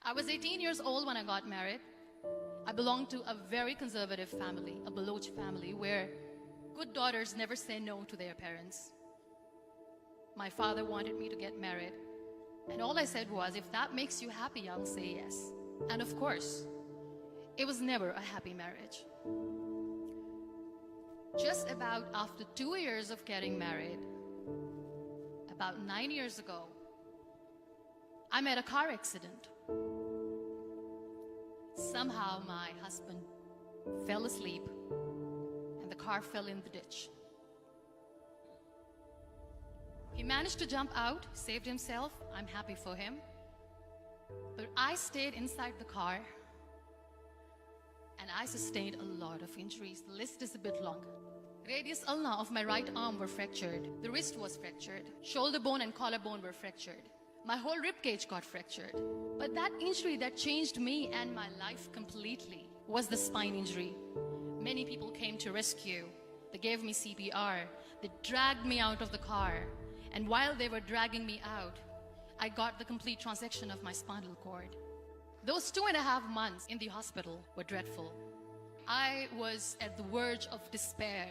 I was 18 years old when I got married. I belonged to a very conservative family, a Baloch family, where good daughters never say no to their parents. My father wanted me to get married, and all I said was, if that makes you happy, I'll say yes. And of course, it was never a happy marriage. Just about after 2 years of getting married, about 9 years ago, I met a car accident. Somehow my husband fell asleep and the car fell in the ditch. He managed to jump out, saved himself. I'm happy for him. But I stayed inside the car and I sustained a lot of injuries. The list is a bit long. Radius ulna of my right arm were fractured. The wrist was fractured. Shoulder bone and collarbone were fractured. My whole rib cage got fractured. But that injury that changed me and my life completely was the spine injury. Many people came to rescue. They gave me CPR. They dragged me out of the car. And while they were dragging me out, I got the complete transection of my spinal cord. Those 2.5 months in the hospital were dreadful. I was at the verge of despair.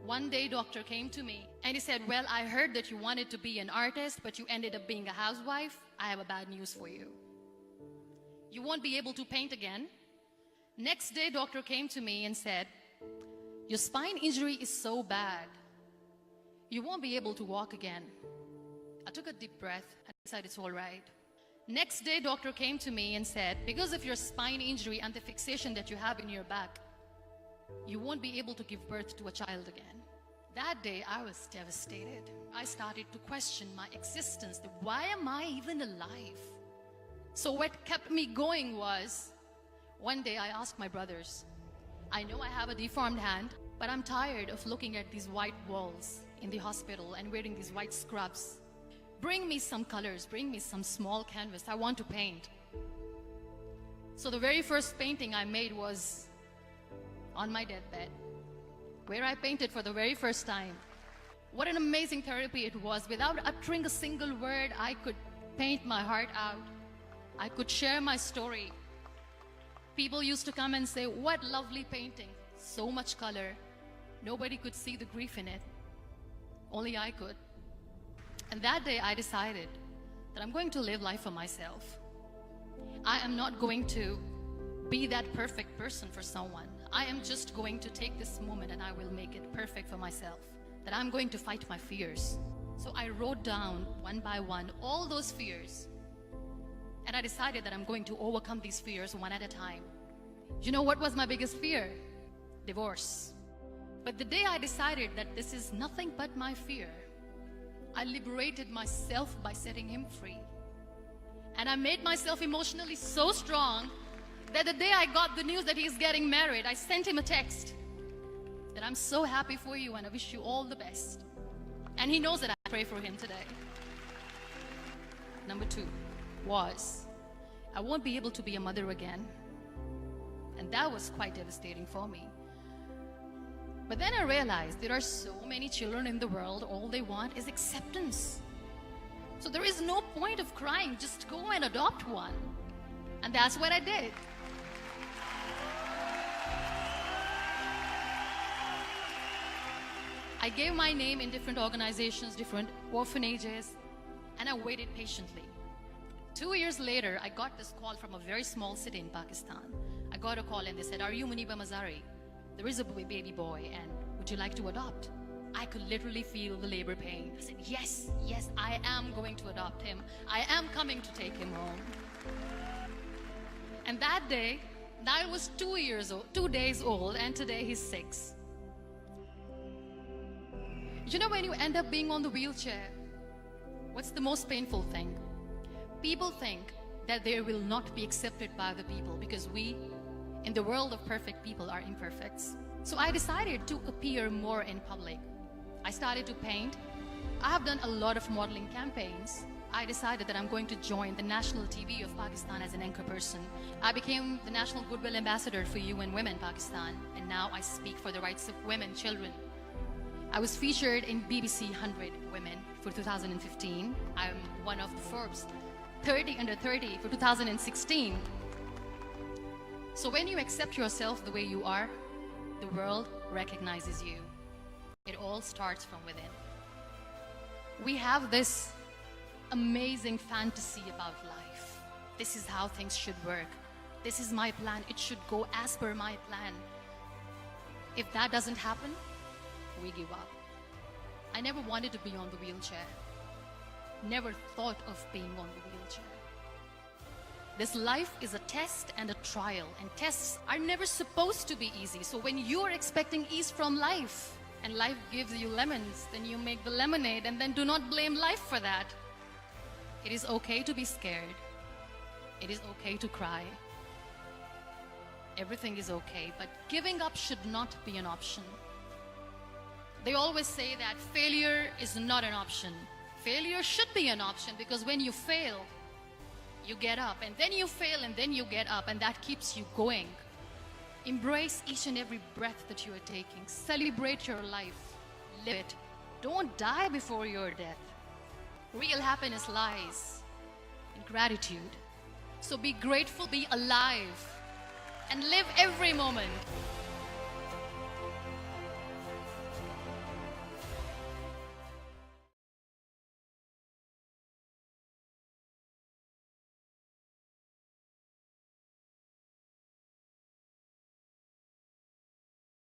One day, doctor came to me and he said, well, I heard that you wanted to be an artist, but you ended up being a housewife. I have a bad news for you. You won't be able to paint again. Next day, doctor came to me and said, your spine injury is so bad, you won't be able to walk again. I took a deep breath and decided it's all right. Next day, doctor came to me and said, because of your spine injury and the fixation that you have in your back, you won't be able to give birth to a child again. That day, I was devastated. I started to question my existence. Why am I even alive? So what kept me going was, one day I asked my brothers, I know I have a deformed hand, but I'm tired of looking at these white walls in the hospital and wearing these white scrubs. Bring me some colors, bring me some small canvas. I want to paint. So the very first painting I made was on my deathbed, where I painted for the very first time. What an amazing therapy it was. Without uttering a single word, I could paint my heart out. I could share my story. People used to come and say, what lovely painting, so much color. Nobody could see the grief in it. Only I could. And that day I decided that I'm going to live life for myself. I am not going to be that perfect person for someone. I am just going to take this moment and I will make it perfect for myself. That I'm going to fight my fears. So I wrote down one by one all those fears. And I decided that I'm going to overcome these fears one at a time. You know what was my biggest fear? Divorce. But the day I decided that this is nothing but my fear, I liberated myself by setting him free. And I made myself emotionally so strong that the day I got the news that he's getting married, I sent him a text that I'm so happy for you and I wish you all the best. And he knows that I pray for him today. Number 2 was, I won't be able to be a mother again. And that was quite devastating for me. But then I realized there are so many children in the world, all they want is acceptance. So there is no point of crying, just go and adopt one. And that's what I did. I gave my name in different organizations, different orphanages, and I waited patiently. 2 years later, I got this call from a very small city in Pakistan. I got a call and they said, are you Muniba Mazari? There is a baby boy and would you like to adopt? I could literally feel the labor pain. I said, yes, yes, I am going to adopt him. I am coming to take him home. And that day, I was 2 days old, and today he's 6. You know, when you end up being on the wheelchair, what's the most painful thing? People think that they will not be accepted by the people because we, in the world of perfect people, are imperfects. So I decided to appear more in public. I started to paint. I have done a lot of modeling campaigns. I decided that I'm going to join the national TV of Pakistan as an anchor person. I became the National Goodwill Ambassador for UN Women Pakistan, and now I speak for the rights of women, children. I was featured in BBC 100 Women for 2015. I'm one of the Forbes 30 under 30 for 2016. So when you accept yourself the way you are, the world recognizes you. It all starts from within. We have this amazing fantasy about life. This is how things should work. This is my plan. It should go as per my plan. If that doesn't happen, we give up. I never wanted to be on the wheelchair. Never thought of being on the wheelchair. This life is a test and a trial, and tests are never supposed to be easy. So when you're expecting ease from life, and life gives you lemons, then you make the lemonade, and then do not blame life for that. It is okay to be scared. It is okay to cry. Everything is okay, but giving up should not be an option. They always say that failure is not an option. Failure should be an option, because when you fail, you get up, and then you fail, and then you get up, and that keeps you going. Embrace each and every breath that you are taking. Celebrate your life. Live it. Don't die before your death. Real happiness lies in gratitude. So be grateful, be alive, and live every moment.